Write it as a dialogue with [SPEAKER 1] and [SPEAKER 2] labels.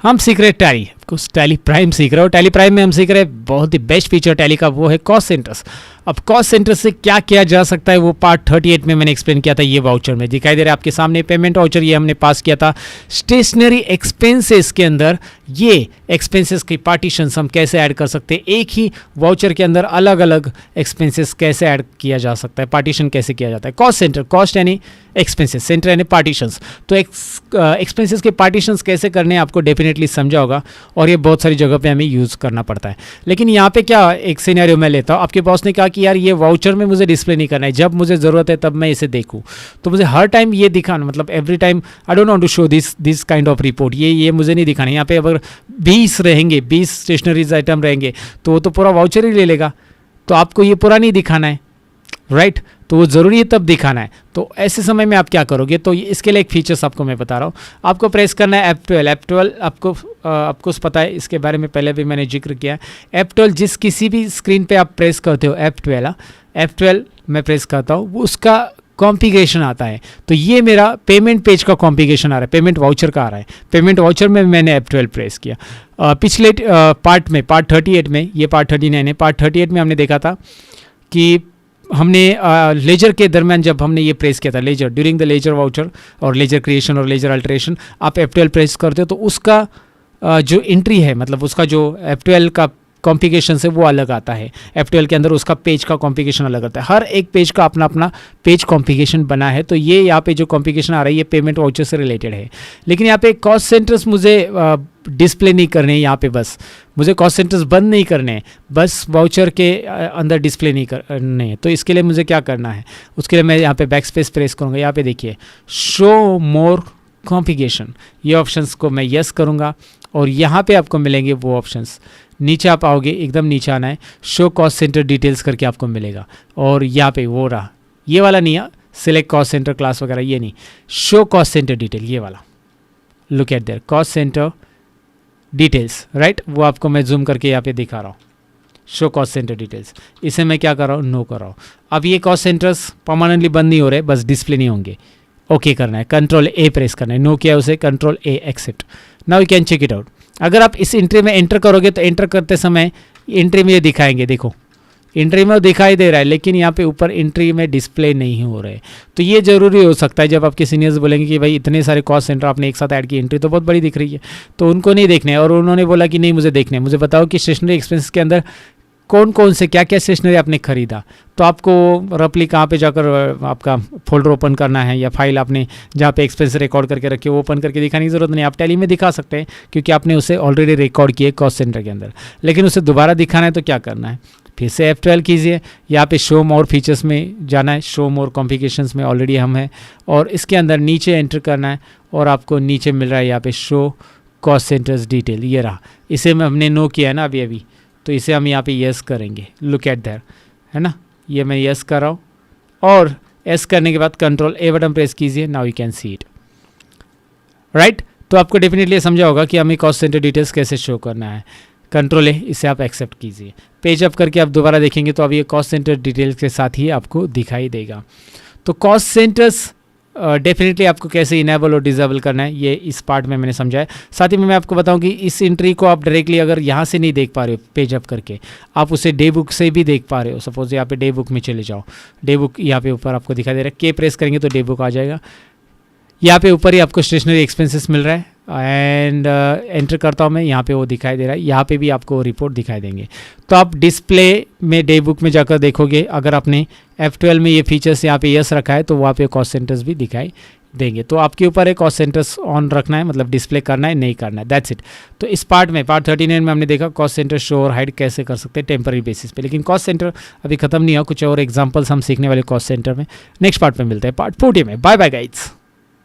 [SPEAKER 1] हम सीख रहे टैली, कुछ टैली प्राइम सीख रहे हो। टैली प्राइम में हम सीख रहे हैं बहुत ही बेस्ट फीचर टैली का, वो है कॉस्ट सेंटर्स। अब कॉस्ट सेंटर से क्या किया जा सकता है वो पार्ट 38 में मैंने एक्सप्लेन किया था। ये वाउचर में दिखाई दे रहा है आपके सामने पेमेंट वाउचर, ये हमने पास किया था। स्टेशनरी एक्सपेंसेस के अंदर ये एक्सपेंसेस की पार्टीशंस हम कैसे ऐड कर सकते हैं, एक ही वाउचर के अंदर अलग अलग एक्सपेंसेस कैसे ऐड किया जा सकता है, पार्टीशन कैसे किया जाता है। कॉस्ट सेंटर, कॉस्ट यानी एक्सपेंसेस, सेंटर यानी पार्टीशंस। तो एक्सपेंसेस के पार्टीशंस कैसे करने हैं आपको डेफिनेटली समझा होगा, और ये बहुत सारी जगह पे हमें यूज़ करना पड़ता है। लेकिन यहाँ पे क्या एक सिनेरियो मैं लेता हूँ, आपके बॉस ने कहा कि यार ये वाउचर में मुझे डिस्प्ले नहीं करना है, जब मुझे ज़रूरत है तब मैं इसे देखूँ। तो मुझे हर टाइम ये दिखाना, मतलब every time I don't want to show this kind of report, ये मुझे नहीं दिखाना। यहाँ पे अगर 20 रहेंगे, 20 स्टेशनरीज आइटम रहेंगे तो वो तो पूरा वाउचर ही ले लेगा, तो आपको ये पूरा नहीं दिखाना है, राइट। तो वो ज़रूरी है तब दिखाना है। तो ऐसे समय में आप क्या करोगे, तो इसके लिए एक फीचर्स आपको मैं बता रहा हूँ। आपको प्रेस करना है F12। F12 आपको पता है, इसके बारे में पहले भी मैंने जिक्र किया है। F12 जिस किसी भी स्क्रीन पे आप प्रेस करते हो, F12 मैं प्रेस करता हूँ, उसका कॉन्फ़िगरेशन आता है। तो ये मेरा पेमेंट पेज का कॉन्फ़िगरेशन आ रहा है, पेमेंट वाउचर का आ रहा है। पेमेंट वाउचर में मैंने F12 प्रेस किया। पिछले पार्ट में, पार्ट 38 में, ये पार्ट 39 है, पार्ट 38 में हमने देखा था कि हमने लेजर के दरमियान जब हमने ये प्रेस किया था, ledger during the ledger voucher और लेजर क्रिएशन और लेजर अल्टरेशन, आप F12 प्रेस करते हो तो उसका जो एंट्री है, मतलब उसका जो F12 का कॉन्फ़िगरेशन से वो अलग आता है। F12 के अंदर उसका पेज का कॉन्फ़िगरेशन अलग आता है। हर एक पेज का अपना अपना पेज कॉन्फ़िगरेशन बना है। तो ये यहाँ पे जो कॉन्फ़िगरेशन आ रहा है ये पेमेंट वाउचर से रिलेटेड है। लेकिन यहाँ पे कॉस्ट सेंटर्स मुझे डिस्प्ले नहीं करने हैं, यहाँ पे बस मुझे कॉस्ट सेंटर्स बंद नहीं करने हैं, बस वाउचर के अंदर डिस्प्ले नहीं करने हैं। तो इसके लिए मुझे क्या करना है, उसके लिए मैं यहाँ पे बैक स्पेस प्रेस करूँगा। यहाँ पे देखिए शो मोर कॉन्फ़िगरेशन, ये ऑप्शंस को मैं यस करूँगा और यहाँ पे आपको मिलेंगे वो ऑप्शंस। नीचे आप आओगे, एकदम नीचे आना है, शो कॉस्ट सेंटर डिटेल्स करके आपको मिलेगा। और यहाँ पे वो रहा, ये वाला नहीं है सिलेक्ट कॉस्ट सेंटर क्लास वगैरह, ये नहीं, शो कॉस्ट सेंटर डिटेल, ये वाला, look at there cost centre details, right. वो आपको मैं जूम करके यहाँ पे दिखा रहा हूँ, शो कॉस्ट सेंटर डिटेल्स। इसे मैं क्या कर रहा हूँ, नो कर रहा हूँ। अब ये कॉस्ट सेंटर्स परमानेंटली बंद नहीं हो रहे, बस डिस्प्ले नहीं होंगे। ओके करना है, कंट्रोल ए प्रेस करना है, नो किया उसे, control A accept. Now you can check it out. अगर आप इस एंट्री में एंटर करोगे तो एंटर करते समय एंट्री में ये दिखाएंगे, देखो एंट्री में दिखाई दे रहा है, लेकिन यहाँ पे ऊपर एंट्री में डिस्प्ले नहीं हो रहे। तो ये ज़रूरी हो सकता है जब आपके सीनियर्स बोलेंगे कि भाई इतने सारे कॉस्ट सेंटर आपने एक साथ ऐड की, एंट्री तो बहुत बड़ी दिख रही है, तो उनको नहीं देखने हैं। और उन्होंने बोला कि नहीं मुझे देखने, मुझे बताओ कि स्टेशनरी एक्सपेंस के अंदर कौन कौन से क्या क्या स्टेशनरी आपने खरीदा। तो आपको रफली कहाँ पे जाकर आपका फोल्डर ओपन करना है, या फाइल आपने जहाँ पे एक्सपेंस रिकॉर्ड करके रखी है वो ओपन करके दिखाने की ज़रूरत नहीं, आप टैली में दिखा सकते हैं क्योंकि आपने उसे ऑलरेडी रिकॉर्ड किए कॉस्ट सेंटर के अंदर। लेकिन उसे दोबारा दिखाना है तो क्या करना है, फिर से F12 कीजिए, यहाँ पे शो मोर फीचर्स में जाना है, शो मोर कॉन्फ़िगरेशंस में ऑलरेडी हम हैं, और इसके अंदर नीचे एंटर करना है और आपको नीचे मिल रहा है यहाँ पे शो कॉस्ट सेंटर्स डिटेल, ये रहा। इसे में हमने नो किया है ना अभी, तो इसे हम यहाँ पे यस करेंगे, लुक एट देयर, है ना, ये मैं यस कर रहा हूँ। और यस करने के बाद कंट्रोल ए बटन प्रेस कीजिए, now you can see it, right. तो आपको डेफिनेटली समझा होगा कि हमें कॉस्ट सेंटर डिटेल्स कैसे शो करना है। कंट्रोल ए, इसे आप एक्सेप्ट कीजिए। पेज अप करके आप दोबारा देखेंगे तो अब ये कॉस्ट सेंटर डिटेल्स के साथ ही आपको दिखाई देगा। तो कॉस्ट सेंटर्स डेफिनेटली आपको कैसे इनेबल और डिसेबल करना है ये इस पार्ट में मैंने समझाया। साथ ही में मैं आपको बताऊं कि इस एंट्री को आप डायरेक्टली अगर यहाँ से नहीं देख पा रहे हो पेज अप करके, आप उसे डे बुक से भी देख पा रहे हो। सपोज यहाँ पे डे बुक में चले जाओ, डे बुक यहाँ पे ऊपर आपको दिखाई दे रहा है, के प्रेस करेंगे तो डे बुक आ जाएगा। यहाँ पे ऊपर ही आपको स्टेशनरी एक्सपेंसेस मिल रहा है एंड एंटर करता हूँ मैं, यहाँ पे वो दिखाई दे रहा है, यहाँ पे भी आपको रिपोर्ट दिखाई देंगे। तो आप डिस्प्ले में डे बुक में जाकर देखोगे, अगर आपने F12 में ये फीचर्स यहाँ पे यस रखा है तो वहाँ पे कॉस्ट सेंटर्स भी दिखाई देंगे। तो आपके ऊपर है कॉस्ट सेंटर्स ऑन रखना है, मतलब डिस्प्ले करना है नहीं करना है, दैट्स इट। तो इस पार्ट में पार्ट 39 में हमने देखा कॉस्ट सेंटर शो और हाइड कैसे कर सकते हैं टेम्पररी बेसिस पे। लेकिन कॉस्ट सेंटर अभी खत्म नहीं हुआ, कुछ और एग्जांपल्स हम सीखने वाले कॉस्ट सेंटर में नेक्स्ट पार्ट में मिलते हैं, पार्ट 40 में। Bye bye guides.